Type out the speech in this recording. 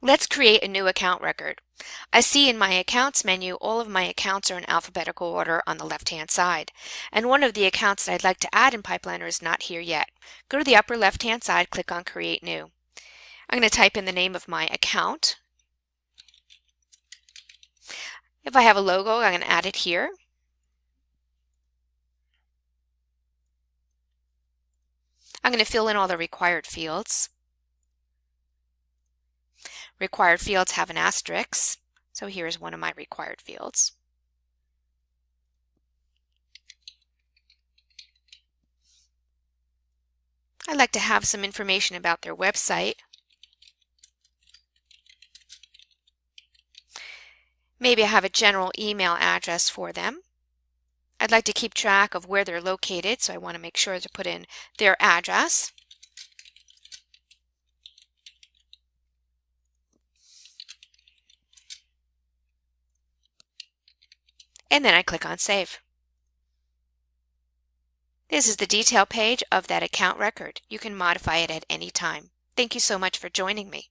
Let's create a new account record. I see in my Accounts menu all of my accounts are in alphabetical order on the left-hand side, and one of the accounts that I'd like to add in Pipeliner is not here yet. Go to the upper left-hand side, click on Create New. I'm going to type in the name of my account. If I have a logo, I'm going to add it here. I'm going to fill in all the required fields. Required fields have an asterisk, so here's one of my required fields. I'd like to have some information about their website. Maybe I have a general email address for them. I'd like to keep track of where they're located, so I want to make sure to put in their address. And then I click on Save. This is the detail page of that account record. You can modify it at any time. Thank you so much for joining me.